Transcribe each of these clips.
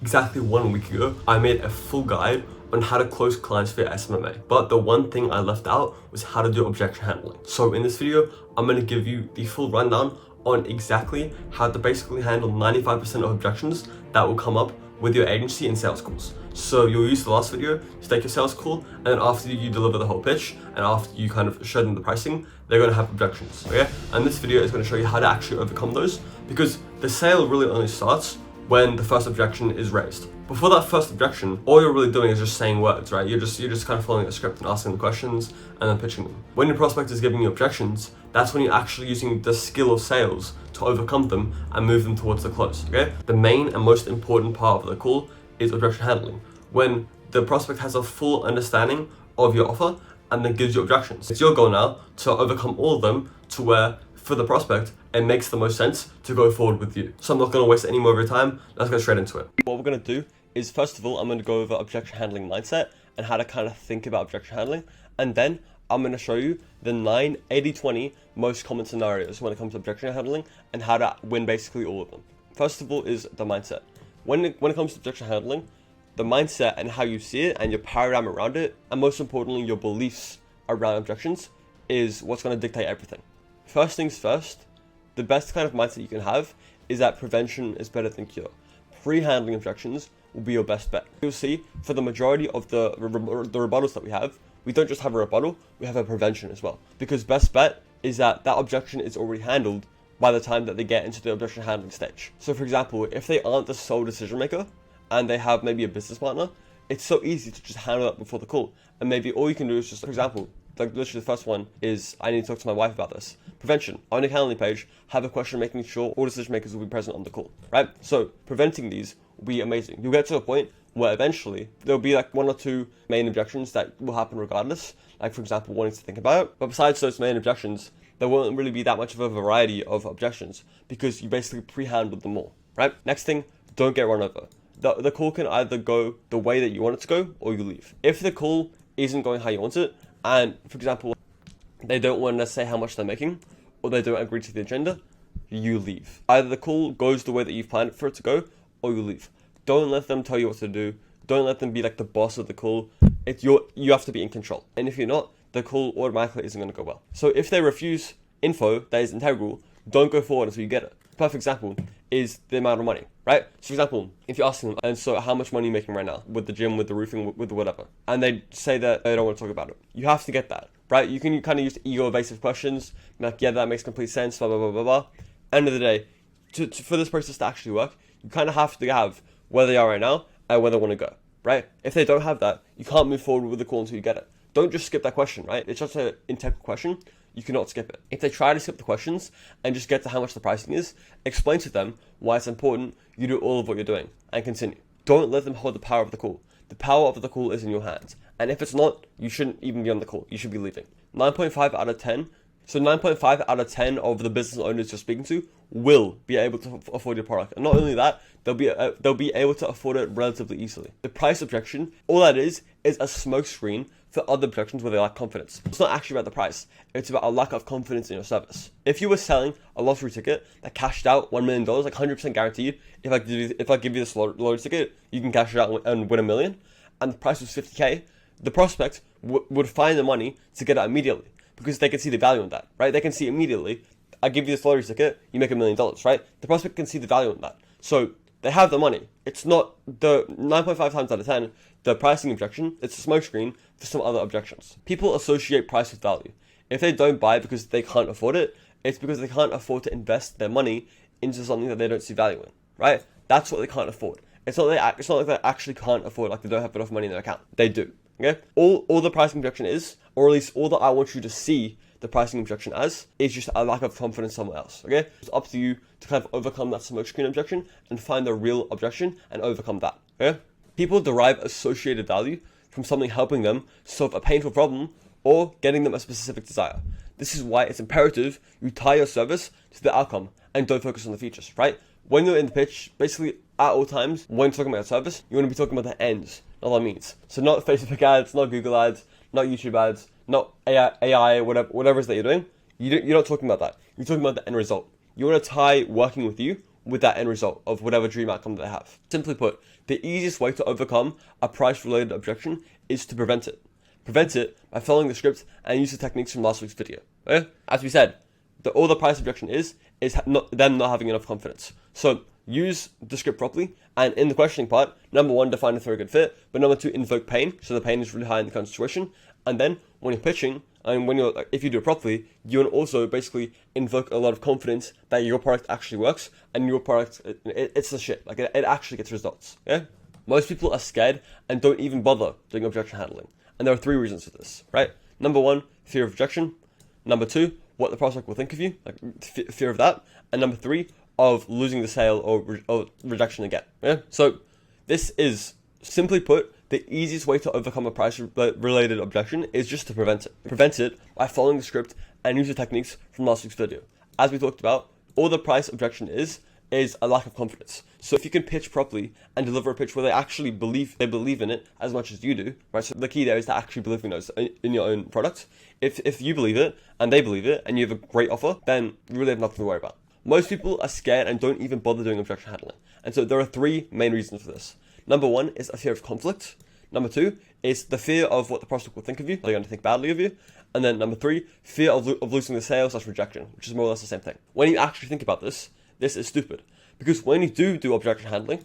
Exactly 1 week ago, I made a full guide on how to close clients via SMMA. But the one thing I left out was how to do objection handling. So in this video, I'm going to give you the full rundown on exactly how to basically handle 95% of objections that will come up with your agency in sales calls. So you'll use the last video to take your sales call, and then after you deliver the whole pitch, and after you kind of show them the pricing, they're going to have objections, okay? And this video is going to show you how to actually overcome those, because the sale really only starts when the first objection is raised. Before that first objection, all you're really doing is just saying words, right? You're just kind of following a script and asking the questions and then pitching them. When your prospect is giving you objections, that's when you're actually using the skill of sales to overcome them and move them towards the close, okay? The main and most important part of the call is objection handling. When the prospect has a full understanding of your offer and then gives you objections. It's your goal now to overcome all of them to where, for the prospect, it makes the most sense to go forward with you. So I'm not going to waste any more of your time. Let's go straight into it. What we're going to do is, first of all, I'm going to go over objection handling mindset and how to kind of think about objection handling. And then I'm going to show you the 9 80-20 most common scenarios when it comes to objection handling and how to win basically all of them. First of all is the mindset. When it comes to objection handling, the mindset and how you see it and your paradigm around it, and most importantly, your beliefs around objections, is what's going to dictate everything. First things first, the best kind of mindset you can have is that prevention is better than cure. Pre-handling objections will be your best bet. You'll see for the majority of the rebuttals that we have, we don't just have a rebuttal, we have a prevention as well. Because best bet is that that objection is already handled by the time that they get into the objection handling stage. So for example, if they aren't the sole decision maker and they have maybe a business partner, it's so easy to just handle that before the call. And maybe all you can do is just, for example, like literally the first one is, I need to talk to my wife about this. Prevention. On your calendar page, have a question making sure all decision makers will be present on the call, right? So preventing these will be amazing. You'll get to a point where eventually there'll be like 1 or 2 main objections that will happen regardless. Like for example, wanting to think about it. But besides those main objections, there won't really be that much of a variety of objections because you basically pre-handled them all, right? Next thing, don't get run over. The call can either go the way that you want it to go or you leave. If the call isn't going how you want it, and for example, they don't want to say how much they're making, or they don't agree to the agenda, you leave. Either the call goes the way that you've planned for it to go, or you leave. Don't let them tell you what to do. Don't let them be like the boss of the call. You have to be in control. And if you're not, the call automatically isn't going to go well. So if they refuse info that is integral, don't go forward until you get it. Perfect example is the amount of money, right? So for example, if you're asking them, and so how much money are you making right now with the gym, with the roofing, with the whatever, and they say that they don't want to talk about it, you have to get that, right? You can kind of use ego evasive questions, like, yeah, that makes complete sense, blah, blah, blah, blah, blah. End of the day, for this process to actually work, you kind of have to have where they are right now and where they want to go, right? If they don't have that, you can't move forward with the call until you get it. Don't just skip that question, right? It's just an integral question. You cannot skip it. If they try to skip the questions and just get to how much the pricing is, explain to them why it's important you do all of what you're doing and continue. Don't let them hold the power of the call. The power of the call is in your hands. And if it's not, you shouldn't even be on the call. You should be leaving. 9.5 out of 10. So 9.5 out of 10 of the business owners you're speaking to will be able to afford your product. And not only that, they'll be able to afford it relatively easily. The price objection, all that is a smokescreen for other objections where they lack confidence. It's not actually about the price. It's about a lack of confidence in your service. If you were selling a lottery ticket that cashed out $1 million, like 100% guaranteed, if I give you this lottery ticket, you can cash it out and win $1 million, and the price was $50K, the prospect would find the money to get it immediately because they can see the value in that, right? They can see immediately, I give you this lottery ticket, you make $1 million, right? The prospect can see the value in that. So they have the money. It's not the 9.5 times out of 10, the pricing objection, it's a smokescreen for some other objections. People associate price with value. If they don't buy because they can't afford it, it's because they can't afford to invest their money into something that they don't see value in, right? That's what they can't afford. It's not like they actually can't afford, like they don't have enough money in their account. They do, okay? All the pricing objection is, or at least all that I want you to see the pricing objection as, is just a lack of confidence somewhere else, okay? It's up to you to kind of overcome that smokescreen objection and find the real objection and overcome that, okay? People derive associated value from something helping them solve a painful problem or getting them a specific desire. This is why it's imperative you tie your service to the outcome and don't focus on the features, right? When you're in the pitch, basically at all times, when you're talking about your service, you want to be talking about the ends, not the means. So not Facebook ads, not Google ads, not YouTube ads, not AI, whatever it is that you're doing. You're not talking about that. You're talking about the end result. You want to tie working with you with that end result of whatever dream outcome they have. Simply put, The easiest way to overcome a price-related objection is to prevent it. Prevent it by following the script and use the techniques from last week's video. Okay? As we said, all the price objection is them not having enough confidence. So use the script properly, and in the questioning part, number one, define a very good fit, but number two, invoke pain, so the pain is really high in the current situation, and then when you're pitching, and if you do it properly, you will also basically invoke a lot of confidence that your product actually works, and your product, it's the shit, like it actually gets results. Okay? Most people are scared and don't even bother doing objection handling, and there are 3 reasons for this, right? Number one, fear of rejection. Number two, what the prospect will think of you, like fear of that, and number 3, of losing the sale or rejection again. Yeah? So this is, simply put, the easiest way to overcome a price-related objection is just to prevent it. Prevent it by following the script and use the techniques from last week's video. As we talked about, all the price objection is a lack of confidence. So if you can pitch properly and deliver a pitch where they actually believe in it as much as you do, right? So the key there is to actually believe in your own product. If you believe it and they believe it and you have a great offer, then you really have nothing to worry about. Most people are scared and don't even bother doing objection handling. And so there are 3 main reasons for this. Number 1 is a fear of conflict. Number 2 is the fear of what the prospect will think of you. They're going to think badly of you. And then number 3, fear of losing the sale / rejection, which is more or less the same thing. When you actually think about this is stupid. Because when you do objection handling,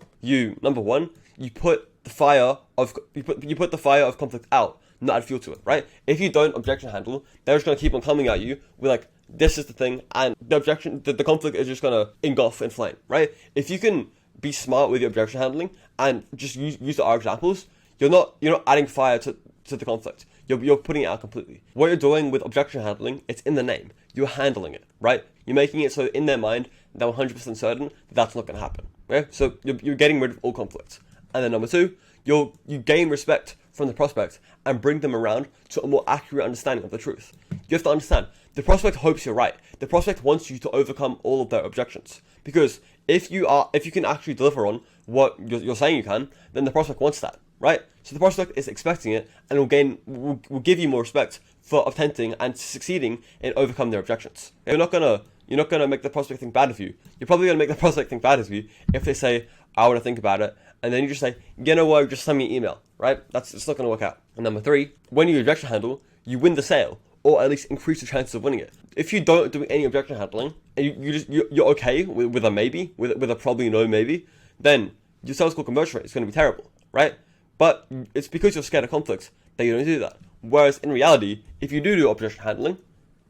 number 1, you put the fire of conflict out, not add fuel to it, right? If you don't objection handle, they're just going to keep on coming at you with like, this is the thing, and the conflict is just gonna engulf in flame, right? If you can be smart with your objection handling and just use our examples, you're not adding fire to the conflict. You're putting it out completely. What you're doing with objection handling, it's in the name. You're handling it, right? You're making it so in their mind they're 100% certain that that's not gonna happen. Okay? So you're getting rid of all conflict. And then number 2, you gain respect from the prospect and bring them around to a more accurate understanding of the truth. You have to understand, the prospect hopes you're right. The prospect wants you to overcome all of their objections. Because if you can actually deliver on what you're saying you can, then the prospect wants that, right? So the prospect is expecting it and will give you more respect for attempting and succeeding in overcoming their objections. You're not gonna make the prospect think bad of you. You're probably gonna make the prospect think bad of you if they say, I want to think about it, and then you just say, you know what, just send me an email, right? It's not gonna work out. And number 3, when you objection handle, you win the sale, or at least increase the chances of winning it. If you don't do any objection handling, and you're okay with a maybe, with a probably no maybe, then your sales call conversion rate is going to be terrible, right? But it's because you're scared of conflict that you don't do that. Whereas in reality, if you do objection handling,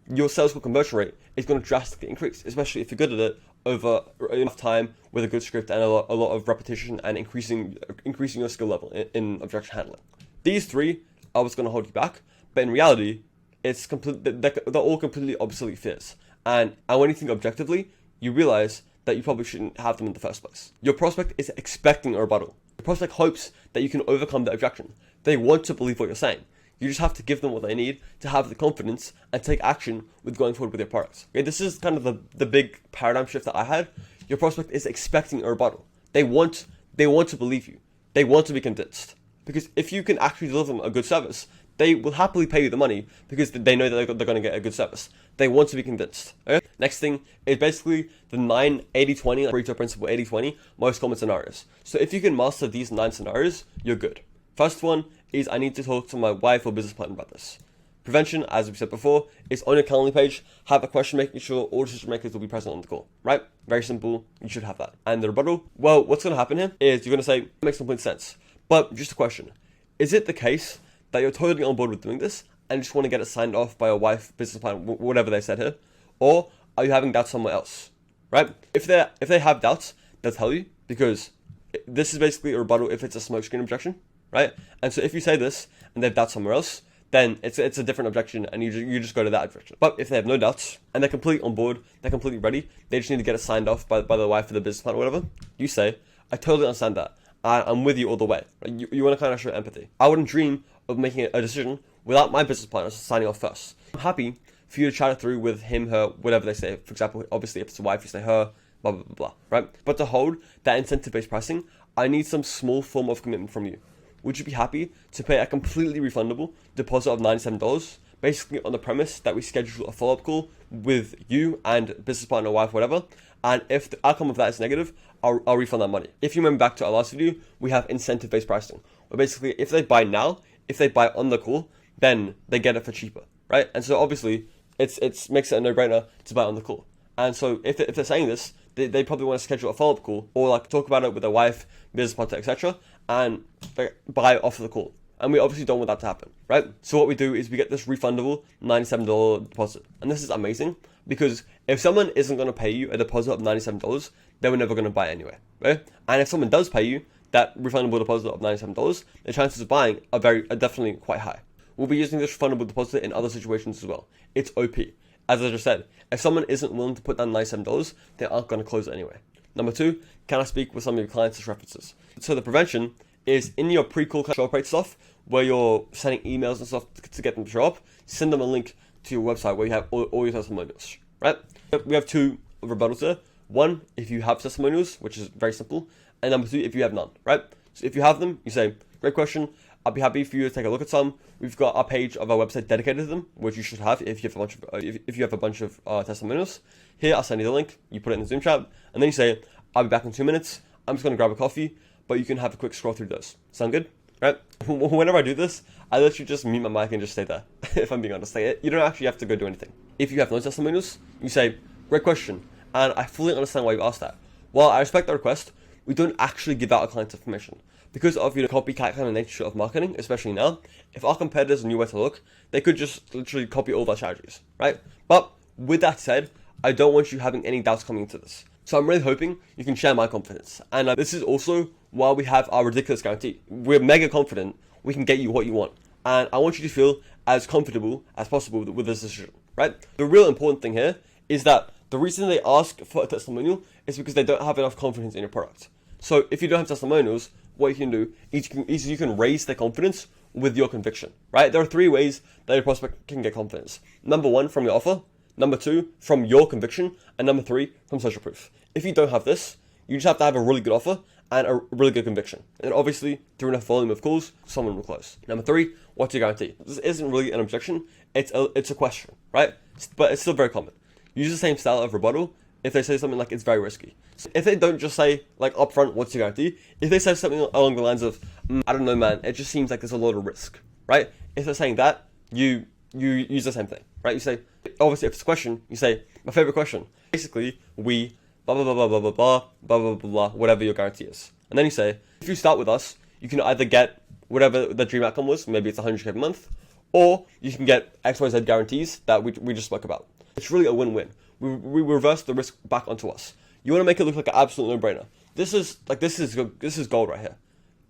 your sales call conversion rate is going to drastically increase, especially if you're good at it over enough time with a good script and a lot of repetition and increasing your skill level in objection handling. These 3 are what's going to hold you back, but in reality, they're all completely obsolete fears. And when you think objectively, you realize that you probably shouldn't have them in the first place. Your prospect is expecting a rebuttal. Your prospect hopes that you can overcome the objection. They want to believe what you're saying. You just have to give them what they need to have the confidence and take action with going forward with your products. Okay, this is kind of the big paradigm shift that I had. Your prospect is expecting a rebuttal. They want to believe you. They want to be convinced. Because if you can actually deliver them a good service, they will happily pay you the money because they know that they're going to get a good service. They want to be convinced. Okay? Next thing is basically the 9-80-20, Pareto principle 80-20, most common scenarios. So if you can master these 9 scenarios, you're good. First one is I need to talk to my wife or business partner about this. Prevention, as we said before, is on your Calendly page. Have a question making sure all decision makers will be present on the call, right? Very simple. You should have that. And the rebuttal, well, what's going to happen here is you're going to say, it makes complete sense. But just a question. Is it the case that you're totally on board with doing this and just want to get it signed off by your wife, business partner, whatever they said here? Or are you having doubts somewhere else, right? If they have doubts, they'll tell you, because this is basically a rebuttal if it's a smokescreen objection, right? And so if you say this and they have doubts somewhere else, then it's a different objection and you just go to that objection. But if they have no doubts and they're completely on board, they're completely ready, they just need to get it signed off by the wife or the business partner or whatever, you say, I totally understand that. I'm with you all the way. Right? You want to kind of show empathy. I wouldn't dream of making a decision without my business partner signing off first. I'm happy for you to chat it through with him, her, whatever they say. For example, obviously if it's a wife, you say her, blah, blah, blah, blah, right? But to hold that incentive-based pricing, I need some small form of commitment from you. Would you be happy to pay a completely refundable deposit of $97, basically on the premise that we schedule a follow-up call with you and business partner, wife, whatever, and if the outcome of that is negative, I'll refund that money. If you remember back to our last video, we have incentive-based pricing. Where basically, if they buy now, if they buy on the call, then they get it for cheaper, right? And so obviously, it makes it a no-brainer to buy on the call. And so if they're saying this, they probably want to schedule a follow-up call or like talk about it with their wife, business partner, etc., and buy off of the call. And we obviously don't want that to happen, right? So what we do is we get this refundable $97 deposit. And this is amazing because if someone isn't going to pay you a deposit of $97, then we're never going to buy anyway, right? And if someone does pay you that refundable deposit of $97, the chances of buying are definitely quite high. We'll be using this refundable deposit in other situations as well. It's OP. As I just said, if someone isn't willing to put down $97, they aren't going to close it anyway. Number 2, can I speak with some of your clients as references? So the prevention is in your pre-call show up rate stuff, where you're sending emails and stuff to get them to show up, send them a link to your website where you have all your testimonials, right? We have 2 rebuttals there. 1, if you have testimonials, which is very simple. And number 2, if you have none, right? So if you have them, you say, great question. I'll be happy for you to take a look at some. We've got a page of our website dedicated to them, which you should have if you have a bunch of testimonials. Here, I'll send you the link. You put it in the Zoom chat, and then you say, I'll be back in 2 minutes. I'm just going to grab a coffee, but you can have a quick scroll through those. Sound good? Right? Whenever I do this, I literally just mute my mic and just stay there. If I'm being honest, you don't actually have to go do anything. If you have no testimonials, you say, great question, and I fully understand why you asked that. While I respect the request, we don't actually give out our client's information. Because of the copycat kind of nature of marketing, especially now, if our competitors knew where to look, they could just literally copy all of our strategies, right? But with that said, I don't want you having any doubts coming into this. So I'm really hoping you can share my confidence. And this is also why we have our ridiculous guarantee. We're mega confident we can get you what you want. And I want you to feel as comfortable as possible with this decision, right? The real important thing here is that the reason they ask for a testimonial is because they don't have enough confidence in your product. So if you don't have testimonials, what you can do is you can raise their confidence with your conviction, right? There are 3 ways that your prospect can get confidence. Number 1, from your offer. Number 2, from your conviction. And number 3, from social proof. If you don't have this, you just have to have a really good offer and a really good conviction. And obviously, through enough volume of calls, someone will close. Number 3, what's your guarantee? This isn't really an objection. It's a question, right? But it's still very common. Use the same style of rebuttal if they say something like it's very risky. So if they don't just say like upfront, what's your guarantee? If they say something along the lines of, I don't know, man, it just seems like there's a lot of risk, right? If they're saying that, you use the same thing, right? You say, obviously, if it's a question, you say, my favorite question. Basically, we blah blah blah blah blah blah blah blah blah blah blah, whatever your guarantee is, and then you say, if you start with us, you can either get whatever the dream outcome was, maybe it's 100K a month, or you can get XYZ guarantees that we just spoke about. It's really a win-win. We reverse the risk back onto us. You want to make it look like an absolute no-brainer. This is gold right here.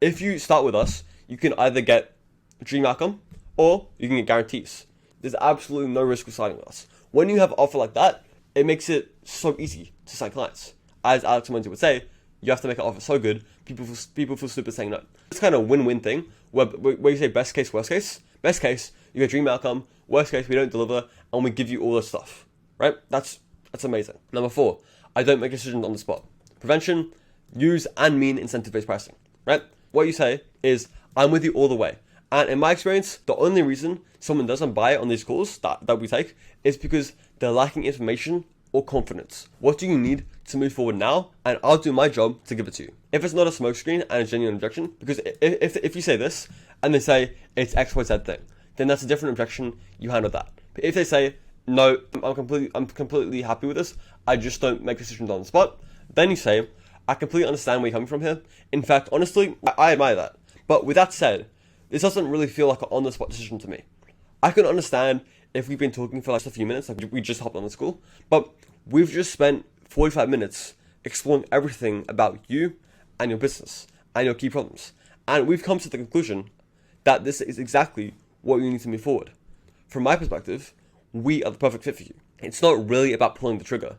If you start with us, you can either get a dream outcome or you can get guarantees. There's absolutely no risk with signing with us. When you have an offer like that, it makes it so easy to sign clients. As Alex Monti would say, you have to make an offer so good, people feel stupid saying no. It's kind of a win-win thing where you say best case, worst case. Best case, you get dream outcome. Worst case, we don't deliver and we give you all this stuff, right? That's amazing. Number 4, I don't make decisions on the spot. Prevention, use and mean incentive-based pricing, right? What you say is, I'm with you all the way. And in my experience, the only reason someone doesn't buy on these calls that we take is because they're lacking information or confidence. What do you need to move forward now? And I'll do my job to give it to you. If it's not a smokescreen and a genuine objection, because if you say this and they say it's XYZ thing, then that's a different objection. You handle that. But if they say, no, I'm completely happy with this, I just don't make decisions on the spot, then you say, I completely understand where you're coming from here. In fact, honestly, I admire that. But with that said, this doesn't really feel like an on-the-spot decision to me. I can understand if we've been talking for like a few minutes, like we just hopped on the call, but we've just spent 45 minutes exploring everything about you and your business and your key problems. And we've come to the conclusion that this is exactly what you need to move forward. From my perspective, we are the perfect fit for you. It's not really about pulling the trigger.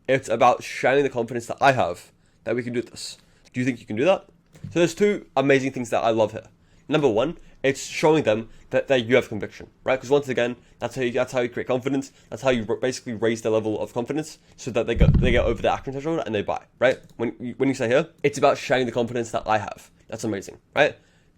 It's about sharing the confidence that I have that we can do this. Do you think you can do that? So there's 2 amazing things that I love here. Number 1, it's showing them that you have conviction, right? Because once again, that's how you create confidence. That's how you basically raise their level of confidence so that they get over the action threshold and they buy, right? When you say here, it's about sharing the confidence that I have. That's amazing, right?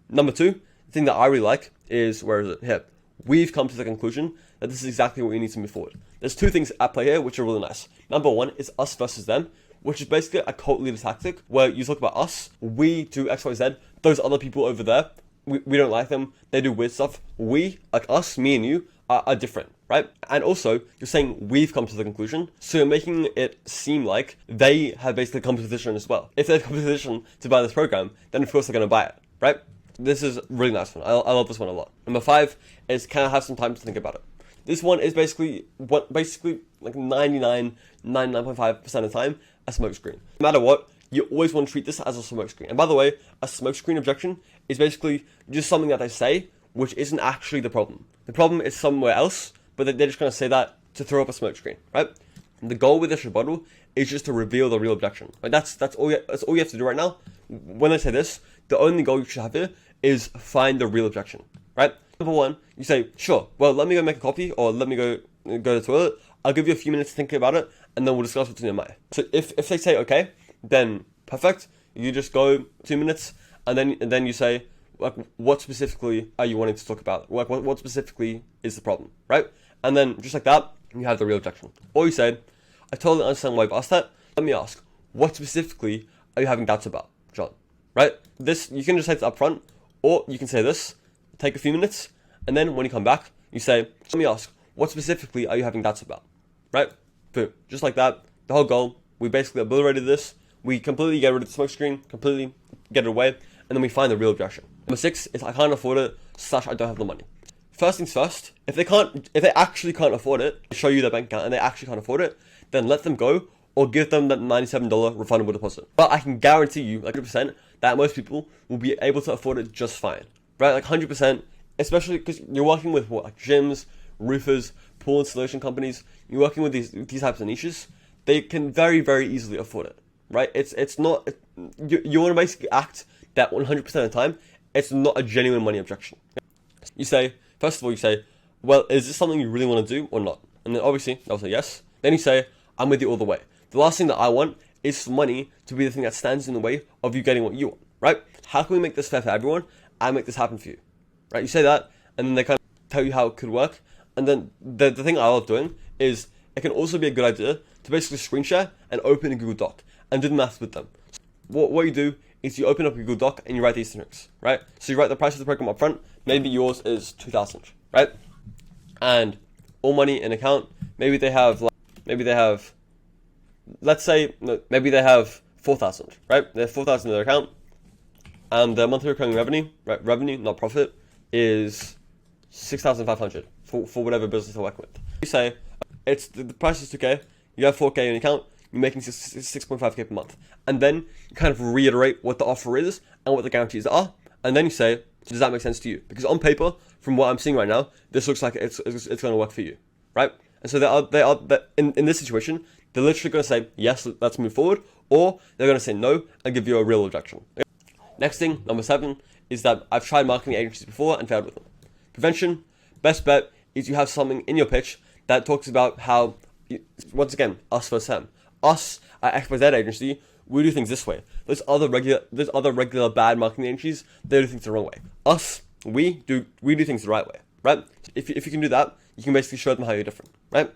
Number 2, the thing that I really like is, where is it? Here. We've come to the conclusion that this is exactly what we need to move forward. There's 2 things at play here which are really nice. Number 1 is us versus them. which is basically a cult leader tactic where you talk about us, we do X, Y, Z, those other people over there, we don't like them, they do weird stuff. We, like us, me and you, are different, right? And also, you're saying we've come to the conclusion, so you're making it seem like they have basically come to the decision as well. If they've come to the decision to buy this program, then of course they're going to buy it, right? This is a really nice one. I love this one a lot. Number 5 is can I have some time to think about it? This one is basically like 99.5% of the time a smokescreen. No matter what, you always want to treat this as a smokescreen. And by the way, a smokescreen objection is basically just something that they say, which isn't actually the problem. The problem is somewhere else, but they're just going to say that to throw up a smokescreen, right? And the goal with this rebuttal is just to reveal the real objection. Like that's all you have to do right now. When I say this, the only goal you should have here is find the real objection, right? Number 1, you say, sure, well, let me go make a coffee, or let me go to the toilet. I'll give you a few minutes to think about it, and then we'll discuss what's in your mind. So if they say okay, then perfect. You just go 2 minutes, and then you say, like, what specifically are you wanting to talk about? Like, what specifically is the problem, right? And then just like that, you have the real objection. Or you say, I totally understand why you've asked that. Let me ask, what specifically are you having doubts about, John? Right? This, you can just say it up front, or you can say this, take a few minutes, and then when you come back, you say, let me ask, what specifically are you having doubts about? Right? Boom. Just like that, the whole goal, we basically obliterated this, we completely get rid of the smoke screen, completely get it away, and then we find the real objection. Number 6 is I can't afford it, / I don't have the money. First things first, if they actually can't afford it, show you their bank account and they actually can't afford it, then let them go or give them that $97 refundable deposit. But I can guarantee you, like 100%, that most people will be able to afford it just fine. Right? Like 100%, especially because you're working with what, like gyms, roofers, pool installation companies, you're working with these types of niches, they can very, very easily afford it. Right? It's not, you want to basically act that 100% of the time, it's not a genuine money objection. You say, first of all, you say, well, is this something you really want to do or not? And then obviously, they'll say yes. Then you say, I'm with you all the way. The last thing that I want is for money to be the thing that stands in the way of you getting what you want, right? How can we make this fair for everyone and make this happen for you, right? You say that, and then they kind of tell you how it could work. And then the thing I love doing is it can also be a good idea to basically screen share and open a Google Doc and do the math with them. What you do is you open up a Google Doc and you write these things, right? So you write the price of the program up front. Maybe yours is 2,000, right? And all money in account. Maybe they have, let's say, no, maybe they have 4,000, right? They have 4,000 in their account, and their monthly recurring revenue, right? Revenue, not profit, is 6,500 for whatever business they're working with. You say it's the price is 2K. You have 4K in account. You're making 6.5K per month, and then you kind of reiterate what the offer is and what the guarantees are, and then you say, does that make sense to you? Because on paper, from what I'm seeing right now, this looks like it's going to work for you, right? And so they are in this situation, they're literally going to say, yes, let's move forward, or they're going to say no and give you a real objection. Next thing, number 7, is that I've tried marketing agencies before and failed with them. Prevention, best bet is you have something in your pitch that talks about how, once again, us versus them. Us at XYZ agency, we do things this way. There's other regular bad marketing agencies, they do things the wrong way. Us, we do things the right way, right? So if you can do that, you can basically show them how you're different, right?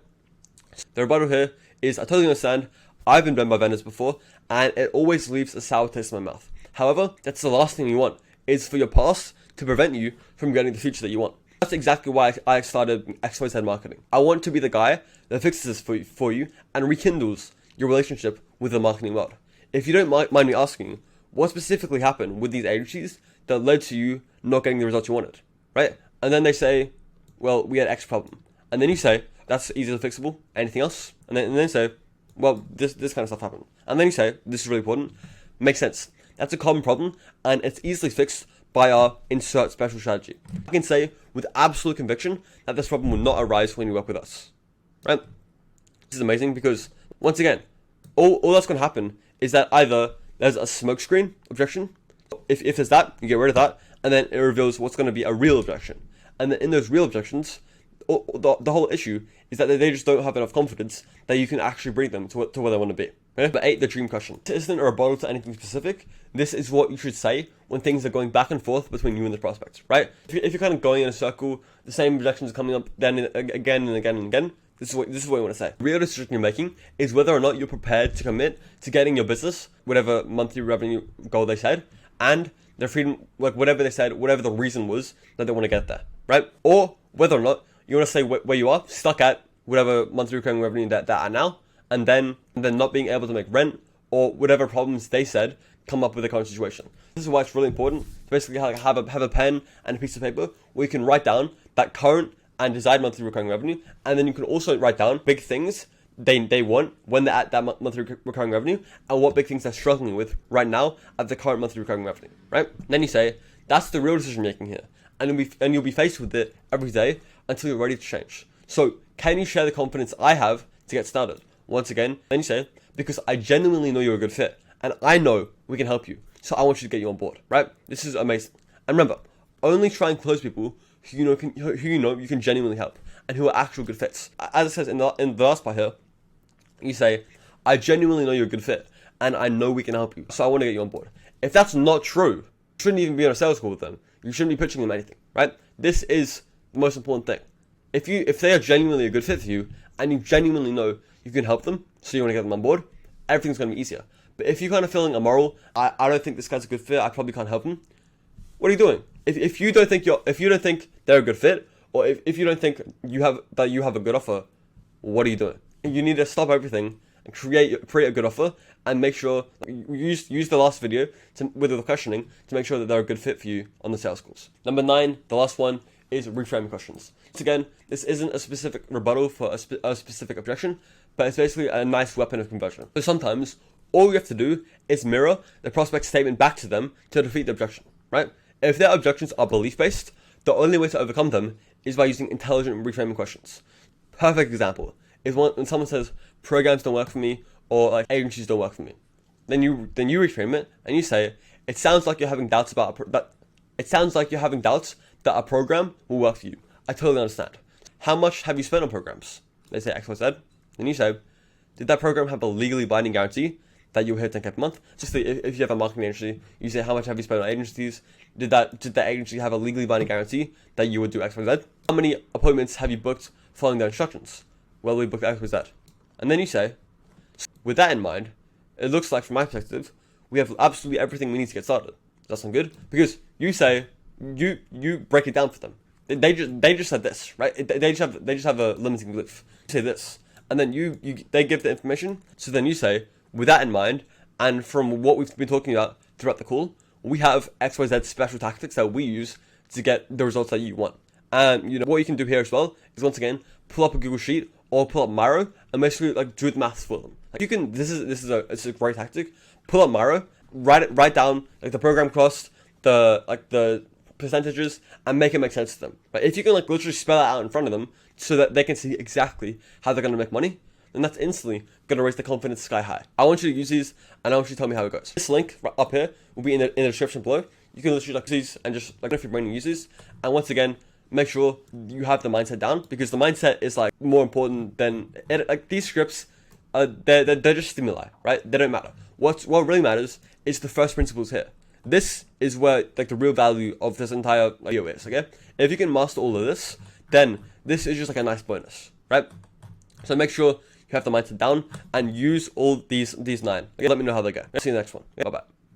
The rebuttal here is, I totally understand, I've been burned by vendors before, and it always leaves a sour taste in my mouth. However, that's the last thing you want, is for your past to prevent you from getting the future that you want. That's exactly why I started XYZ marketing. I want to be the guy that fixes this for you and rekindles your relationship with the marketing world. If you don't mind me asking, what specifically happened with these agencies that led to you not getting the results you wanted, right? And then they say, well, we had X problem. And then you say, that's easily fixable, anything else? And then they say, well, this kind of stuff happened. And then you say, this is really important, makes sense. That's a common problem, and it's easily fixed by our insert special strategy. I can say with absolute conviction that this problem will not arise when you work with us, right? This is amazing because, once again, all that's going to happen is that either there's a smokescreen objection. If there's that, you get rid of that, and then it reveals what's going to be a real objection. And then in those real objections, the whole issue is that they just don't have enough confidence that you can actually bring them to where they want to be. Okay? But 8, the dream question. This isn't a rebuttal to anything specific. This is what you should say when things are going back and forth between you and the prospect, right? If you're kind of going in a circle, the same objections are coming up then again and again and again, this is what you want to say. Real decision you're making is whether or not you're prepared to commit to getting your business, whatever monthly revenue goal they said, and their freedom, like whatever they said, whatever the reason was that they want to get there, right? Or whether or not you want to stay where you are, stuck at whatever monthly recurring revenue that are now, and then not being able to make rent, or whatever problems they said come up with the current situation. This is why it's really important to basically have a pen and a piece of paper where you can write down that current and desired monthly recurring revenue, and then you can also write down big things they want when they're at that monthly recurring revenue, and what big things they're struggling with right now at the current monthly recurring revenue, right? And then you say, that's the real decision making here, and you'll be faced with it every day until you're ready to change. So can you share the confidence I have to get started? Once again, then you say, because I genuinely know you're a good fit, and I know we can help you, so I want you to get you on board, right? This is amazing. And remember, only try and close people who you know you can genuinely help, and who are actual good fits. As it says in the last part here, you say, I genuinely know you're a good fit, and I know we can help you, so I want to get you on board. If that's not true, you shouldn't even be on a sales call with them. You shouldn't be pitching them anything, right? This is the most important thing. If they are genuinely a good fit for you, and you genuinely know you can help them, so you want to get them on board, everything's going to be easier. But if you're kind of feeling immoral, I don't think this guy's a good fit, I probably can't help him, what are you doing? If you don't think they're a good fit, or if you don't think you have a good offer, what are you doing? You need to stop everything and create a good offer, and make sure you use the last video with the questioning to make sure that they're a good fit for you on the sales calls. Number 9, the last one, is reframing questions. Once again, this isn't a specific rebuttal for a specific objection, but it's basically a nice weapon of conversion. So sometimes all you have to do is mirror the prospect's statement back to them to defeat the objection, right? If their objections are belief-based, the only way to overcome them is by using intelligent reframing questions. Perfect example is when someone says, programs don't work for me, or like agencies don't work for me. Then you reframe it and you say, it sounds like you're having doubts that a program will work for you. I totally understand. How much have you spent on programs? They say X, Y, Z. Then you say, did that program have a legally binding guarantee that you will hit 10K per month? Just if you have a marketing agency, you say, how much have you spent on agencies? Did that agency have a legally binding guarantee that you would do X, Y, Z? How many appointments have you booked following their instructions? Well, we booked X, Y, Z. And then you say, with that in mind, it looks like from my perspective, we have absolutely everything we need to get started. Does that sound good? Because you say, you break it down for them. They just said this, right? They just have a limiting belief. You say this, and then they give the information. So then you say, with that in mind, and from what we've been talking about throughout the call, we have XYZ special tactics that we use to get the results that you want. And what you can do here as well is, once again, pull up a Google Sheet or pull up Miro and basically like do the maths for them. Like you can, this is a great tactic. Pull up Miro, write down like the program cost, the percentages, and make it make sense to them. But if you can like literally spell it out in front of them so that they can see exactly how they're going to make money, then that's instantly going to raise the confidence sky high. I want you to use these, and I want you to tell me how it goes. This link right up here will be in the description below. You can literally like these and just like if your brain uses. And once again, make sure you have the mindset down, because the mindset is like more important than like these scripts. They're just stimuli, right? They don't matter. What really matters is the first principles here. This is where like the real value of this entire video is. Okay, if you can master all of this, then this is just like a nice bonus, right? So make sure you have the mindset down and use all these 9. Okay, let me know how they go. See you in the next one. Okay, bye bye.